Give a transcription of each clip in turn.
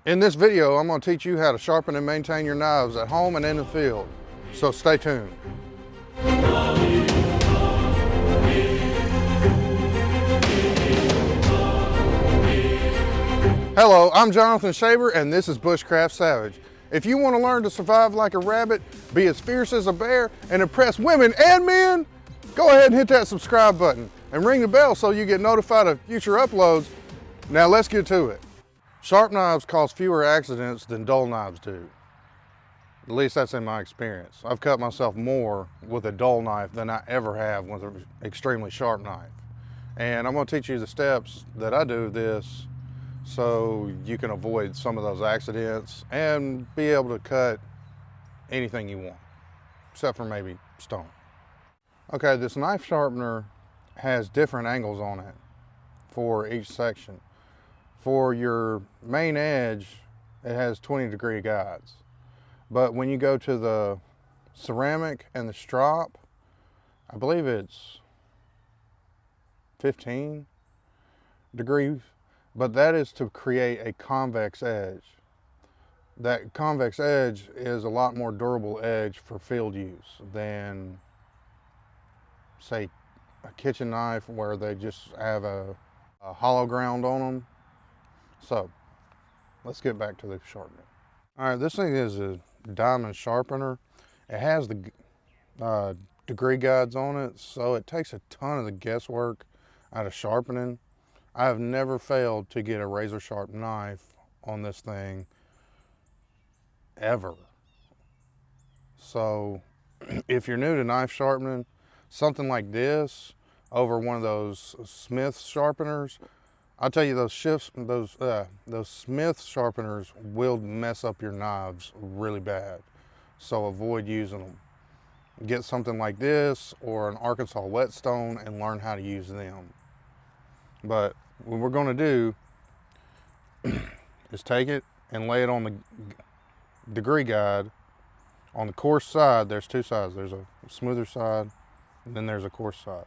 In this video, I'm going to teach you how to sharpen and maintain your knives at home and in the field. So stay tuned. Hello, I'm Jonathan Shaver and this is Bushcraft Savage. If you want to learn to survive like a rabbit, be as fierce as a bear, and impress women and men, go ahead and hit that subscribe button and ring the bell so you get notified of future uploads. Now let's get to it. Sharp knives cause fewer accidents than dull knives do. At least that's in my experience. I've cut myself more with a dull knife than I ever have with an extremely sharp knife. And I'm going to teach you the steps that I do this so you can avoid some of those accidents and be able to cut anything you want, except for maybe stone. Okay, this knife sharpener has different angles on it for each section. For your main edge, it has 20-degree guides. But when you go to the ceramic and the strop, I believe it's 15 degrees, but that is to create a convex edge. That convex edge is a lot more durable edge for field use than, say, a kitchen knife where they just have a hollow ground on them. So let's get back to the sharpening. All right, this thing is a diamond sharpener. It has the degree guides on it, so it takes a ton of the guesswork out of sharpening. I have never failed to get a razor sharp knife on this thing ever. So if you're new to knife sharpening, something like this over one of those Smith sharpeners, I'll tell you, those Smith sharpeners will mess up your knives really bad. So avoid using them. Get something like this or an Arkansas whetstone and learn how to use them. But what we're going to do is take it and lay it on the degree guide. On the coarse side, there's two sides. There's a smoother side and then there's a coarse side.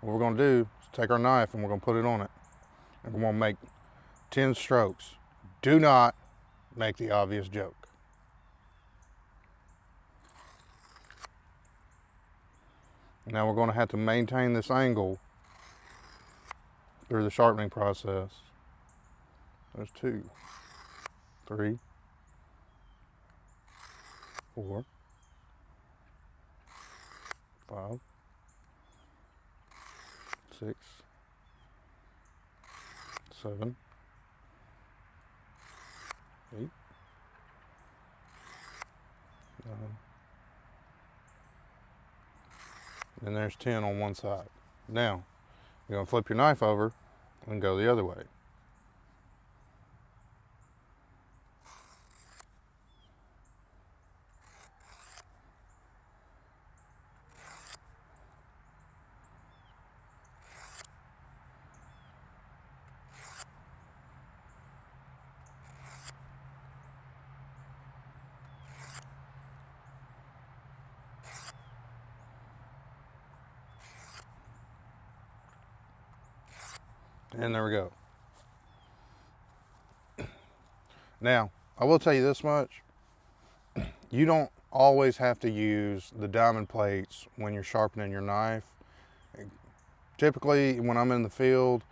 What we're going to do is take our knife and we're going to put it on it. And we're going to make 10 strokes. Do not make the obvious joke. Now we're going to have to maintain this angle through the sharpening process. There's 2, 3, 4, 5, 6, 7, 8, 9. And there's 10 on one side. Now, you're going to flip your knife over and go the other way. And there we go. Now, I will tell you this much. You don't always have to use the diamond plates when you're sharpening your knife. Typically, when I'm in the field,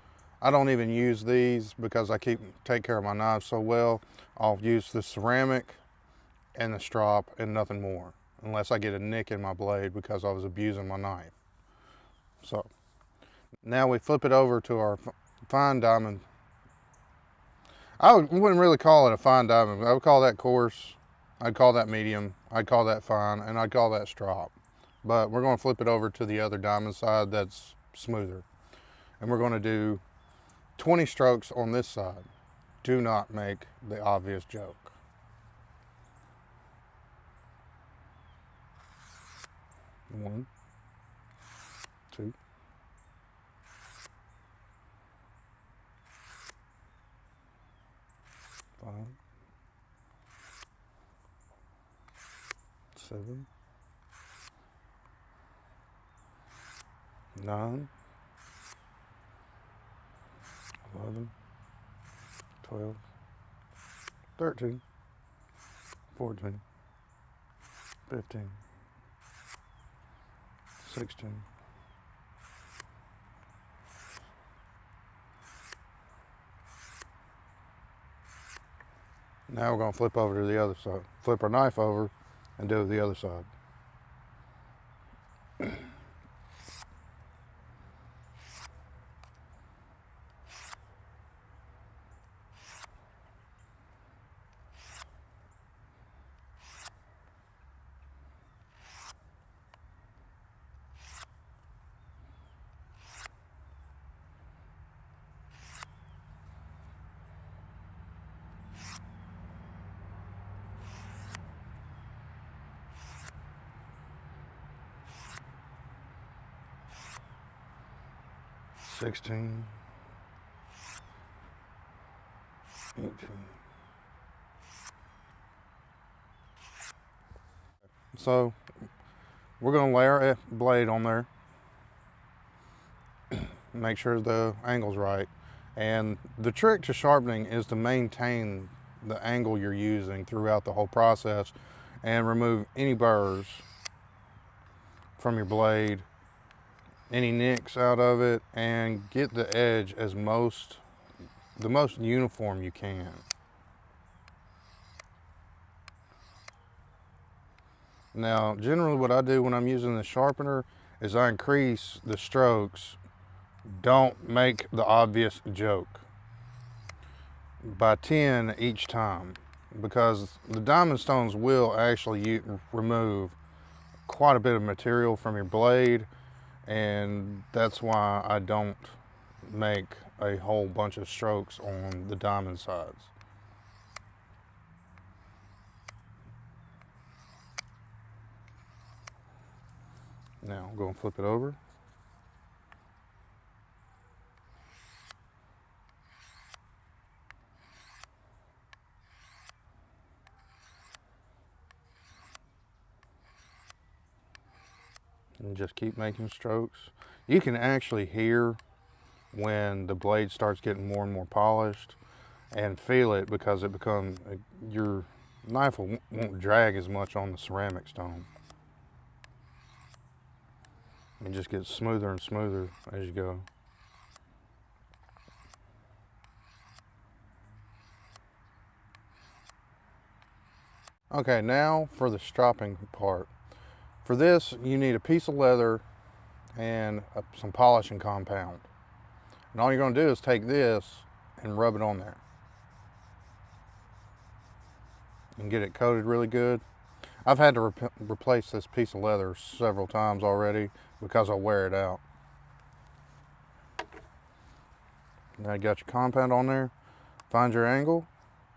I don't even use these because I take care of my knives so well. I'll use the ceramic and the strop and nothing more, unless I get a nick in my blade because I was abusing my knife. So, now we flip it over to our fine diamond. I wouldn't really call it a fine diamond. I would call that coarse. I'd call that medium. I'd call that fine, and I'd call that strop. But we're going to flip it over to the other diamond side that's smoother. And we're going to do 20 strokes on this side. Do not make the obvious joke. One, 2, 5, 7, 9, 11, 12, 13, 14, 15, 16, 17. Now we're going to flip over to the other side. Flip our knife over and do the other side. 16, 18. So we're going to lay our blade on there. Make sure the angle's right. And the trick to sharpening is to maintain the angle you're using throughout the whole process and remove any burrs from your blade, any nicks out of it, and get the edge as the most uniform you can. Now, generally what I do when I'm using the sharpener is I increase the strokes. Don't make the obvious joke, by 10 each time, because the diamond stones will actually remove quite a bit of material from your blade, and that's why I don't make a whole bunch of strokes on the diamond sides. Now I'm going to flip it over. And just keep making strokes. You can actually hear when the blade starts getting more and more polished, and feel it because it becomes, your knife won't drag as much on the ceramic stone. It just gets smoother and smoother as you go. Okay, now for the stropping part. For this, you need a piece of leather and some polishing compound. And all you're going to do is take this and rub it on there and get it coated really good. I've had to replace this piece of leather several times already because I wear it out. Now you got your compound on there. Find your angle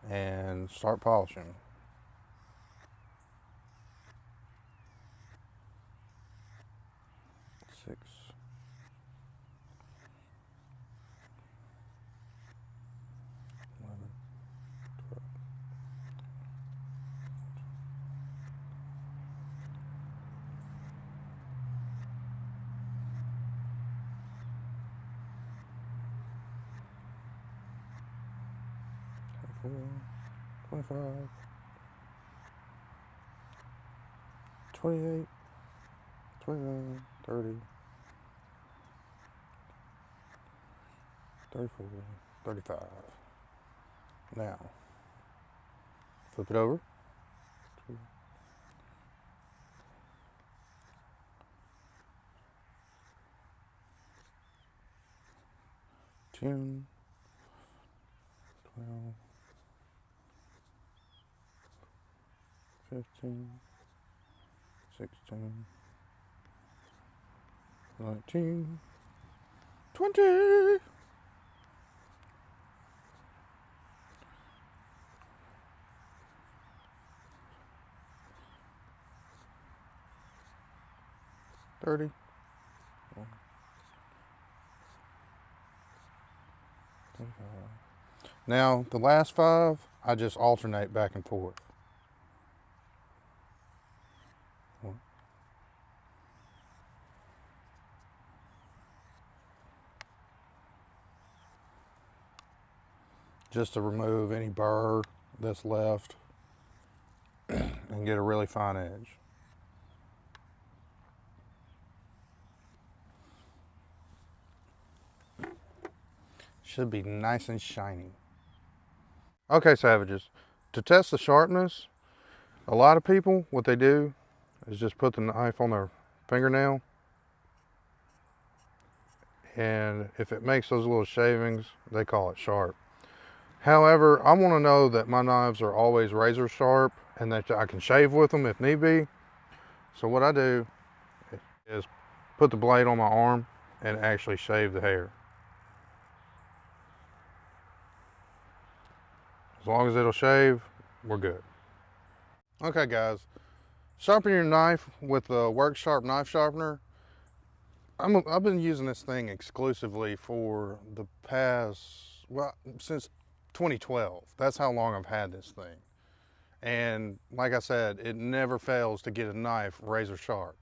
and start polishing. Six. 11, 12. 25, 28, 29, 30, 34, 35. Now, flip it over. 2, 10, 12, 15, 16, 19, 20. $30. Now the last 5, I just alternate back and forth. 1, just to remove any burr this left and get a really fine edge. Should be nice and shiny. Okay, savages, to test the sharpness, a lot of people, what they do is just put the knife on their fingernail, and if it makes those little shavings, they call it sharp. However, I want to know that my knives are always razor sharp and that I can shave with them if need be. So what I do is put the blade on my arm and actually shave the hair. As long as it'll shave, we're good. Okay guys, sharpen your knife with the Worksharp knife sharpener. I've been using this thing exclusively for the past, well, since 2012. That's how long I've had this thing. And like I said, it never fails to get a knife razor sharp.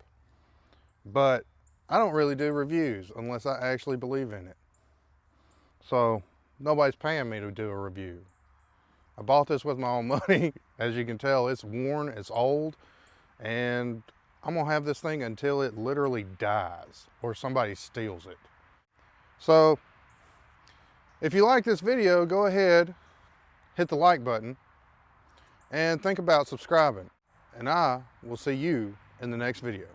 But I don't really do reviews unless I actually believe in it. So nobody's paying me to do a review. I bought this with my own money. As you can tell, it's worn, it's old, and I'm gonna have this thing until it literally dies or somebody steals it. So if you like this video, go ahead, hit the like button, and think about subscribing. And I will see you in the next video.